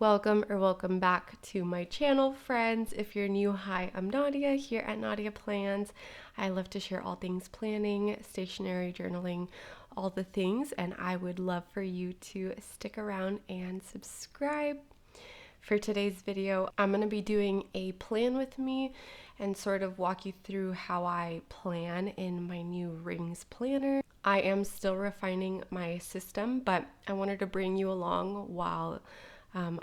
Welcome back to my channel, friends. If you're new, hi, I'm Nadia here at Nadia Plans. I love to share all things planning, stationery, journaling, all the things, and I would love for you to stick around and subscribe. For today's video, I'm going to be doing a plan with me and sort of walk you through how I plan in my new rings planner. I am still refining my system, but I wanted to bring you along while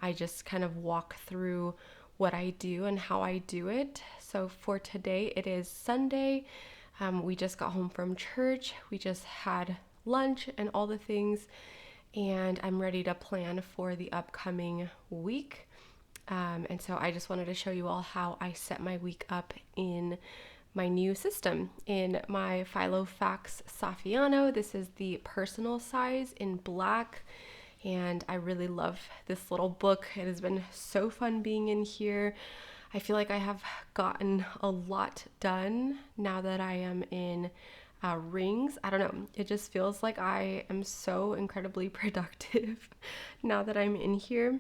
I just kind of walk through what I do and how I do it. So for today, it is Sunday. We just got home from church. We just had lunch and all the things, and I'm ready to plan for the upcoming week. And so I just wanted to show you all how I set my week up in my new system. In my Filofax Saffiano, this is the personal size in black. And I really love this little book. It has been so fun being in here. I feel like I have gotten a lot done now that I am in rings. I don't know. It just feels like I am so incredibly productive now that I'm in here.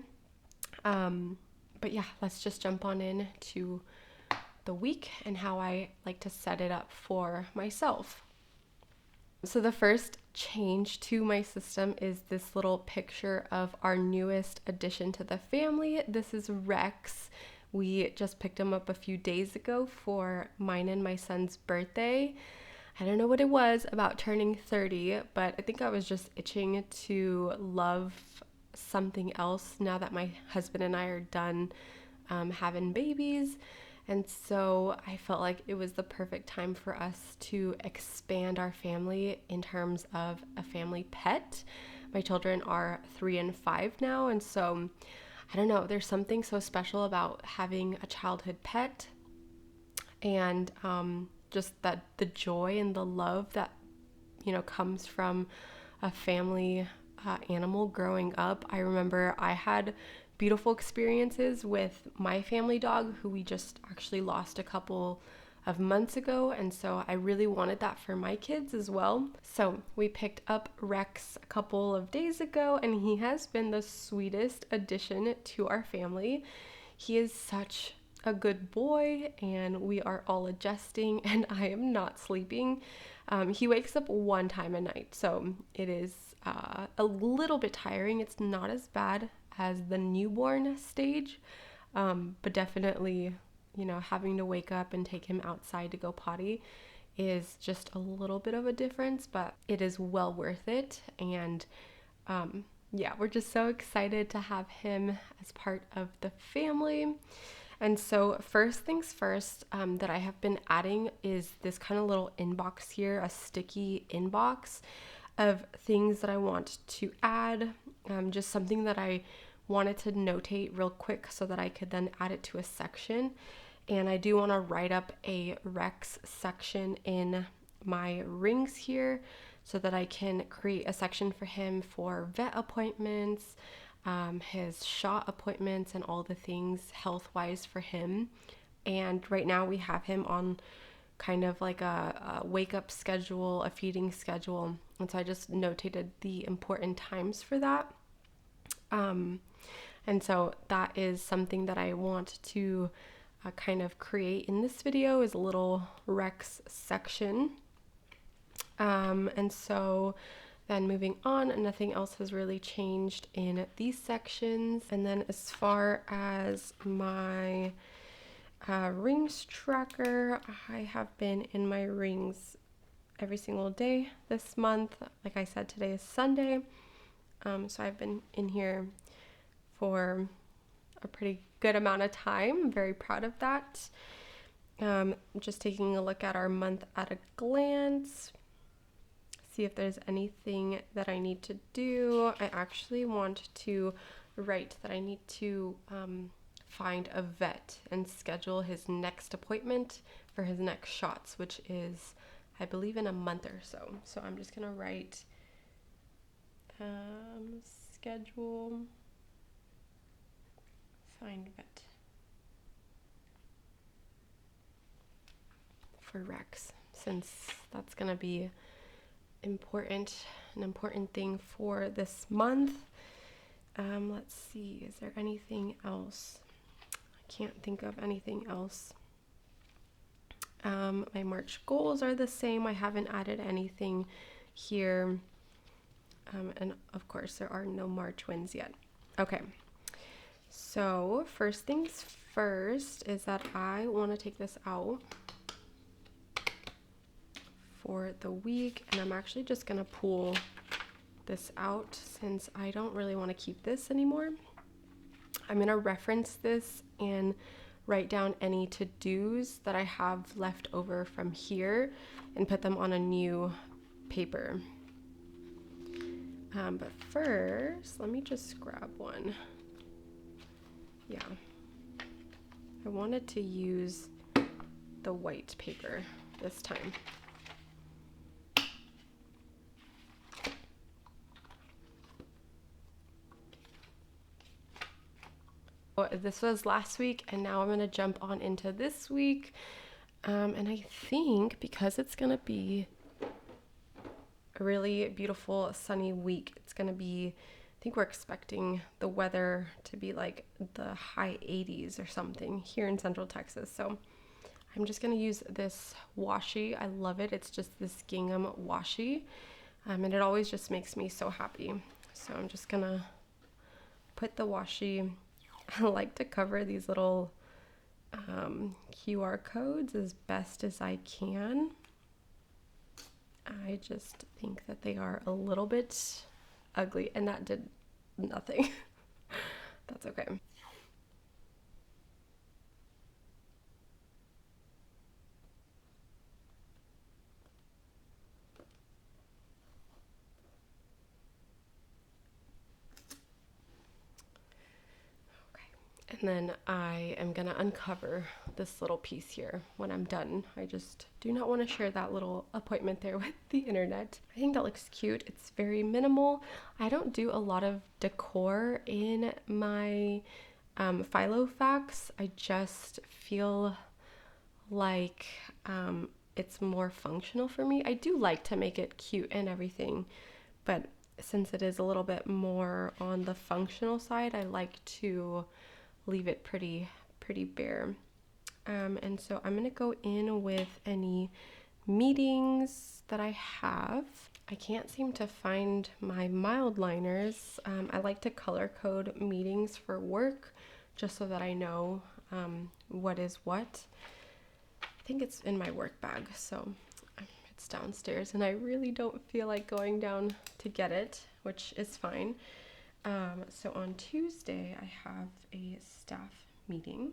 But yeah, let's just jump on in to the week and how I like to set it up for myself. So the first change to my system is this little picture of our newest addition to the family. This is Rex. We just picked him up a few days ago for mine and my son's birthday. I don't know what it was about turning 30, but I think I was just itching to love something else now that my husband and I are done having babies. And so I felt like it was the perfect time for us to expand our family in terms of a family pet. My children are 3 and 5 now, and so I don't know, there's something so special about having a childhood pet, and just that the joy and the love that comes from a family animal growing up. I remember I had beautiful experiences with my family dog, who we just actually lost a couple of months ago, and so I really wanted that for my kids as well. So we picked up Rex a couple of days ago, and he has been the sweetest addition to our family. He is such a good boy, and we are all adjusting, and I am not sleeping. He wakes up one time a night, so it is a little bit tiring. It's not as bad as the newborn stage, but definitely, having to wake up and take him outside to go potty is just a little bit of a difference, but it is well worth it. And yeah, we're just so excited to have him as part of the family. And so first things first, that I have been adding is this kind of little inbox here, a sticky inbox of things that I want to add, just something that I wanted to notate real quick so that I could then add it to a section. And I do want to write up a Rex section in my rings here so that I can create a section for him for vet appointments, his shot appointments, and all the things health-wise for him. And right now we have him on kind of like a wake-up schedule, a feeding schedule, and so I just notated the important times for that. And so that is something that I want to kind of create in this video, is a little Rex section. And so then moving on, nothing else has really changed in these sections. And then as far as my rings tracker, I have been in my rings every single day this month. Like I said, today is Sunday. So I've been in here for a pretty good amount of time. I'm very proud of that. Just taking a look at our month at a glance, see if there's anything that I need to do. I actually want to write that I need to find a vet and schedule his next appointment for his next shots, which is, I believe, in a month or so. So I'm just gonna write schedule, find vet for Rex, since that's gonna be an important thing for this month. Let's see, is there anything else? I can't think of anything else. My March goals are the same. I haven't added anything here. And of course, there are no March wins yet. Okay, so first things first is that I want to take this out for the week, and I'm actually just going to pull this out since I don't really want to keep this anymore. I'm going to reference this and write down any to-dos that I have left over from here and put them on a new paper. But first, let me just grab one. Yeah, I wanted to use the white paper this time. This was last week, and now I'm going to jump on into this week. And I think because it's going to be a really beautiful sunny week, it's going to be, I think we're expecting the weather to be like the high 80s or something here in Central Texas. So I'm just going to use this washi. I love it. It's just this gingham washi. And it always just makes me so happy. So I'm just going to put the washi. I like to cover these little QR codes as best as I can. I just think that they are a little bit ugly, and that did nothing. That's okay. And then I am gonna uncover this little piece here when I'm done. I just do not want to share that little appointment there with the internet. I think that looks cute. It's very minimal. I don't do a lot of decor in my Filofax. I just feel like it's more functional for me. I do like to make it cute and everything, but since it is a little bit more on the functional side, I like to leave it pretty bare. And so I'm gonna go in with any meetings that I have. I can't seem to find my mild liners. I like to color code meetings for work just so that I know what is what. I think it's in my work bag, so it's downstairs, and I really don't feel like going down to get it, which is fine. So on Tuesday, I have a staff meeting.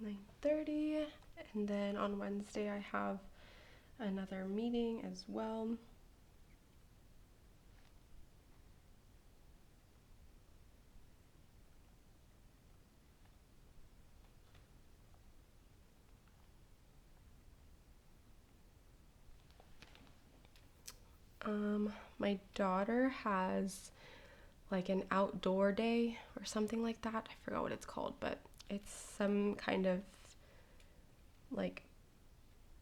(9:30), and then on Wednesday I have another meeting as well. My daughter has like an outdoor day or something like that. I forgot what it's called, but it's some kind of like,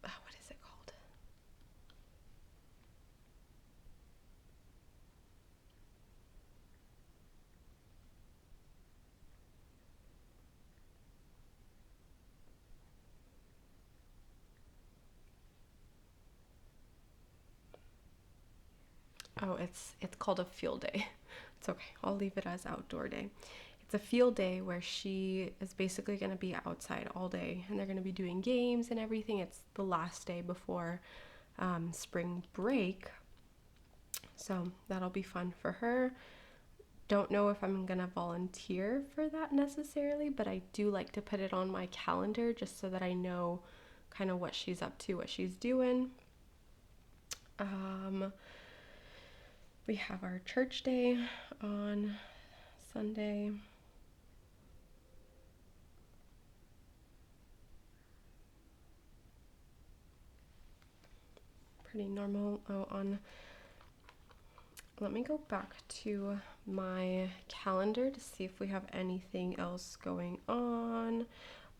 what is it called? Oh, it's called a field day. It's okay. I'll leave it as outdoor day. It's a field day where she is basically going to be outside all day, and they're going to be doing games and everything. It's the last day before spring break, so that'll be fun for her. Don't know if I'm going to volunteer for that necessarily, but I do like to put it on my calendar just so that I know kind of what she's up to, what she's doing. We have our church day on Sunday. Pretty normal. Oh, on let me go back to my calendar to see if we have anything else going on.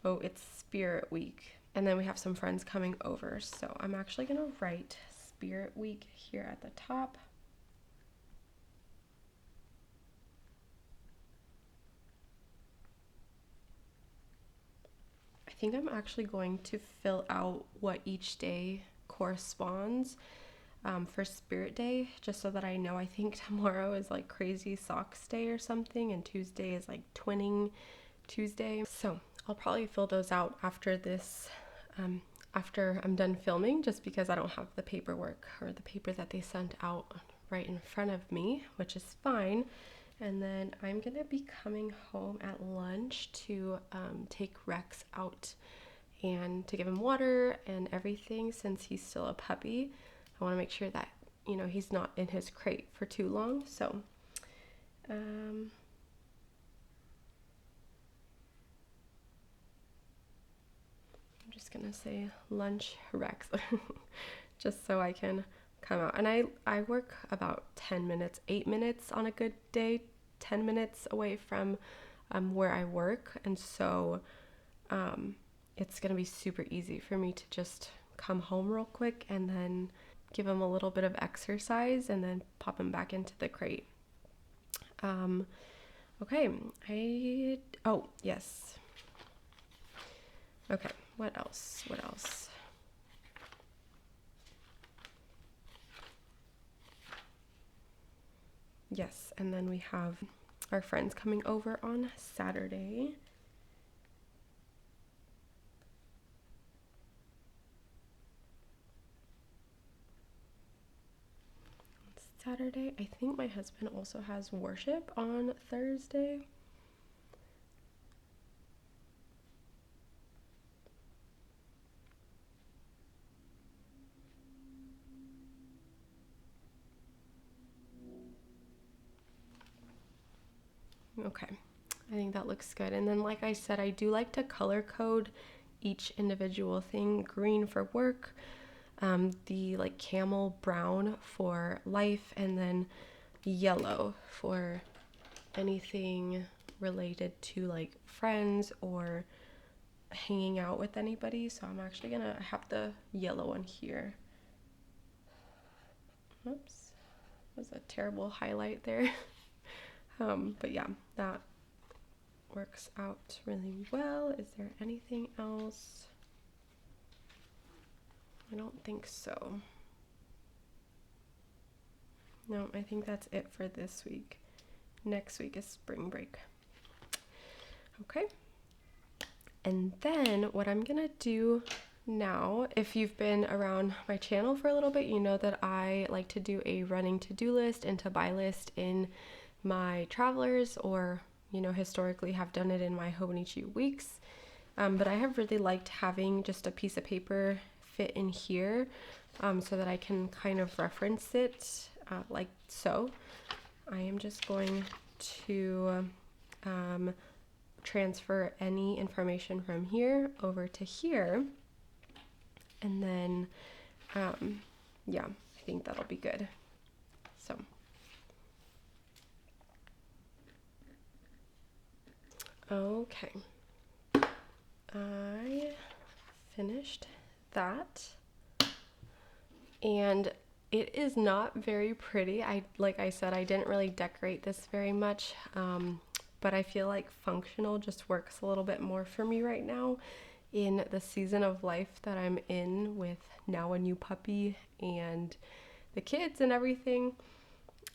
Oh, it's Spirit Week. And then we have some friends coming over. So I'm actually going to write Spirit Week here at the top. I think I'm actually going to fill out what each day corresponds for Spirit Day, just so that I know. I think tomorrow is like Crazy Socks Day or something, and Tuesday is like Twinning Tuesday. So I'll probably fill those out after this, after I'm done filming, just because I don't have the paperwork or the paper that they sent out right in front of me, which is fine. And then I'm gonna be coming home at lunch to take Rex out and to give him water and everything, since he's still a puppy. I want to make sure that, you know, he's not in his crate for too long. So I'm just gonna say lunch Rex just so I can come out. And I work about 10 minutes, 8 minutes on a good day, 10 minutes away from where I work. And so it's gonna be super easy for me to just come home real quick and then give him a little bit of exercise and then pop him back into the crate. Okay, oh, yes. Okay, what else? Yes, and then we have our friends coming over on Saturday. Saturday. I think my husband also has worship on Thursday. Okay, I think that looks good. And then, like I said, I do like to color code each individual thing. Green for work, the like camel brown for life, and then yellow for anything related to like friends or hanging out with anybody. So I'm actually gonna have the yellow one here. Oops, that was a terrible highlight there. But yeah, that works out really well. Is there anything else? I don't think so. No, I think that's it for this week. Next week is spring break. Okay. And then what I'm gonna do now, if you've been around my channel for a little bit, you know that I like to do a running to-do list and to-buy list in my travelers, or, you know, historically have done it in my Hobonichi weeks. But I have really liked having just a piece of paper fit in here, so that I can kind of reference it like so. I am just going to transfer any information from here over to here, and then yeah, I think that'll be good. So okay, I finished that, and it is not very pretty. Like I said, I didn't really decorate this very much, but I feel like functional just works a little bit more for me right now in the season of life that I'm in, with now a new puppy and the kids and everything.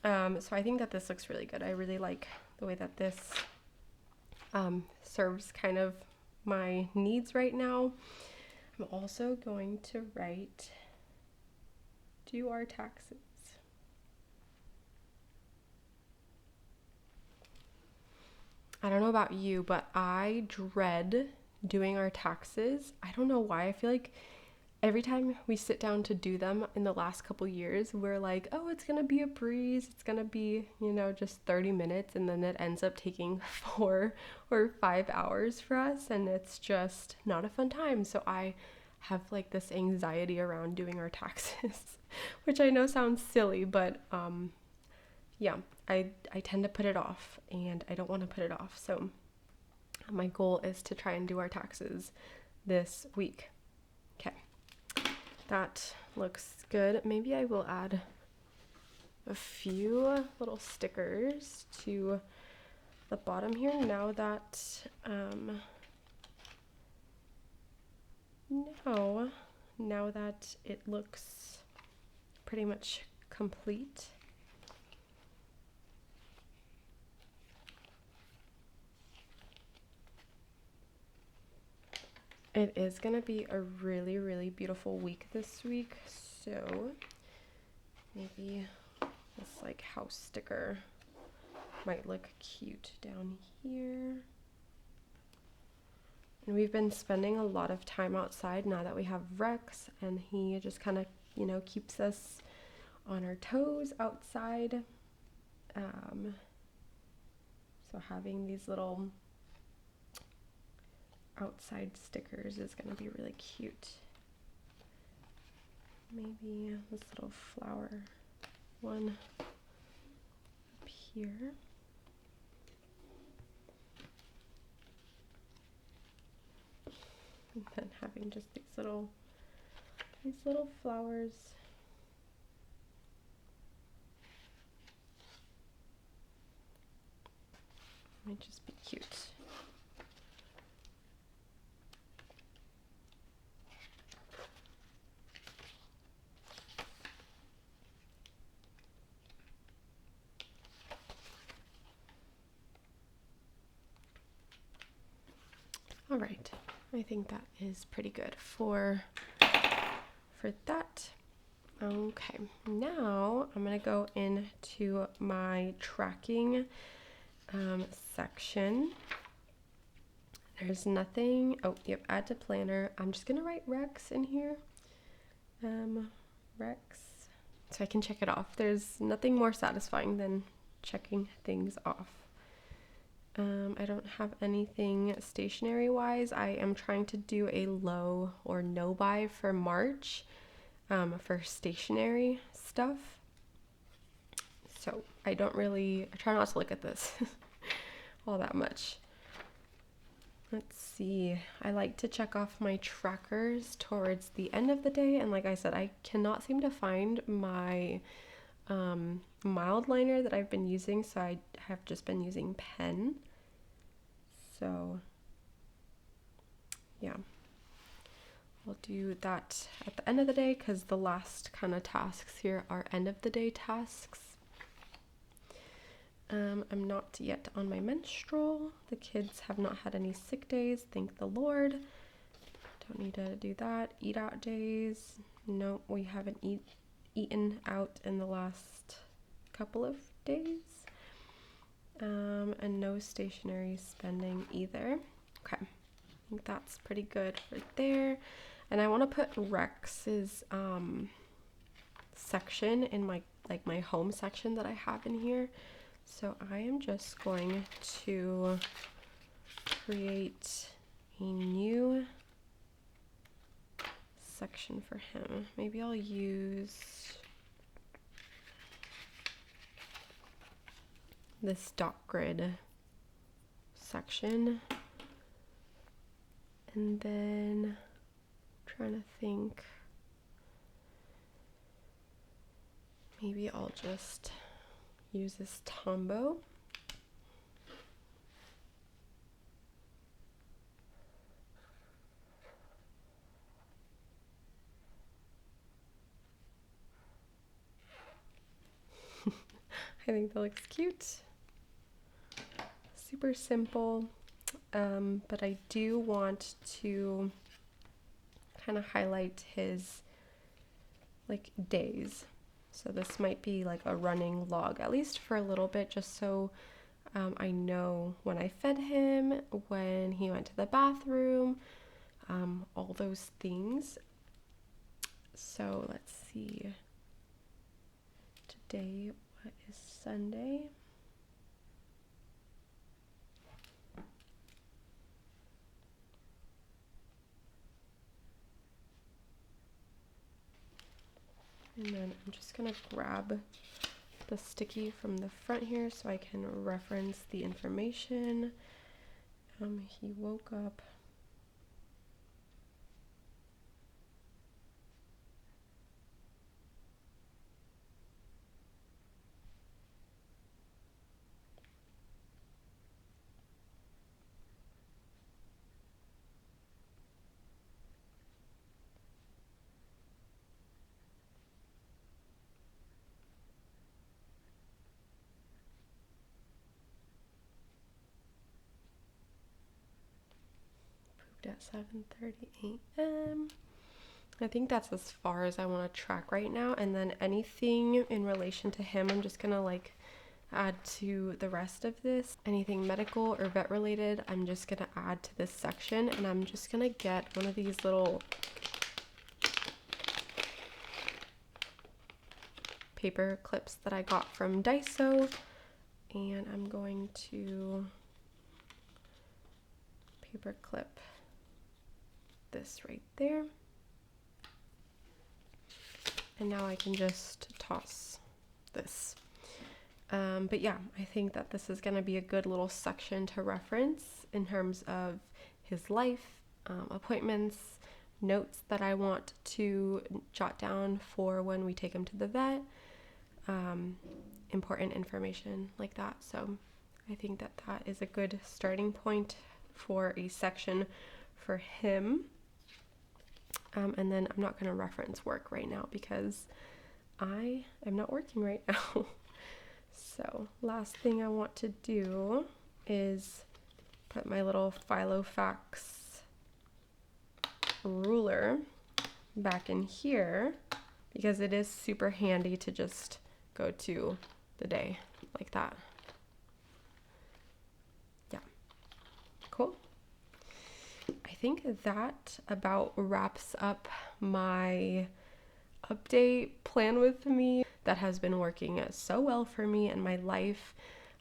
So I think that this looks really good. I really like the way that this serves kind of my needs right now. I'm also going to write "do our taxes." I don't know about you, but I dread doing our taxes. I don't know why. I feel like every time we sit down to do them in the last couple years, we're like, oh, it's gonna be a breeze. It's gonna be, you know, just 30 minutes. And then it ends up taking 4 or 5 hours for us. And it's just not a fun time. So I have like this anxiety around doing our taxes, which I know sounds silly, but yeah, I tend to put it off, and I don't want to put it off. So my goal is to try and do our taxes this week. Okay, that looks good. Maybe I will add a few little stickers to the bottom here now that now that it looks pretty much complete. It is going to be a really, really beautiful week this week, so maybe this like house sticker might look cute down here. And we've been spending a lot of time outside now that we have Rex, and he just kind of, you know, keeps us on our toes outside. So having these little outside stickers is going to be really cute. Maybe this little flower one up here. And then having just these little flowers. Might just be cute. All right, I think that is pretty good for that. Okay, now I'm gonna go into my tracking section. There's nothing. Oh, yep, add to planner. I'm just gonna write Rex in here. Rex, so I can check it off. There's nothing more satisfying than checking things off. I don't have anything stationery wise. I am trying to do a low or no buy for March for stationery stuff. So I try not to look at this all that much. Let's see. I like to check off my trackers towards the end of the day. And like I said, I cannot seem to find my mild liner that I've been using. So I have just been using pen. So yeah, I'll do that at the end of the day because the last kind of tasks here are end of the day tasks. I'm not yet on my menstrual. The kids have not had any sick days, thank the Lord. Don't need to do that. Eat out days. No, we haven't eaten out in the last couple of days. And no stationery spending either. Okay, I think that's pretty good right there. And I want to put Rex's section in my home section that I have in here. So I am just going to create a new section for him. Maybe I'll use this dot grid section. And then I'm trying to think, maybe I'll just use this Tombow. I think that looks cute. Super simple, but I do want to kind of highlight his like days. So this might be like a running log, at least for a little bit, just so I know when I fed him, when he went to the bathroom, all those things. So let's see. Today, what is Sunday? And then I'm just gonna grab the sticky from the front here so I can reference the information. He woke up. At 7:30 a.m. I think that's as far as I want to track right now, and then anything in relation to him I'm just gonna like add to the rest of this. Anything medical or vet related I'm just gonna add to this section, and I'm just gonna get one of these little paper clips that I got from Daiso, and I'm going to paper clip this right there. And now I can just toss this. But yeah, I think that this is going to be a good little section to reference in terms of his life, appointments, notes that I want to jot down for when we take him to the vet, important information like that. So I think that that is a good starting point for a section for him. And then I'm not going to reference work right now because I am not working right now. So last thing I want to do is put my little Filofax ruler back in here because it is super handy to just go to the day like that. Yeah, cool. I think that about wraps up my update plan with me that has been working so well for me and my life.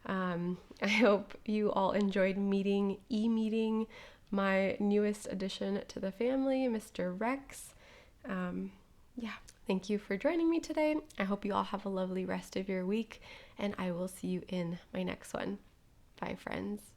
I hope you all enjoyed meeting my newest addition to the family, Mr. Rex. Yeah, thank you for joining me today. I hope you all have a lovely rest of your week, and I will see you in my next one. Bye, friends.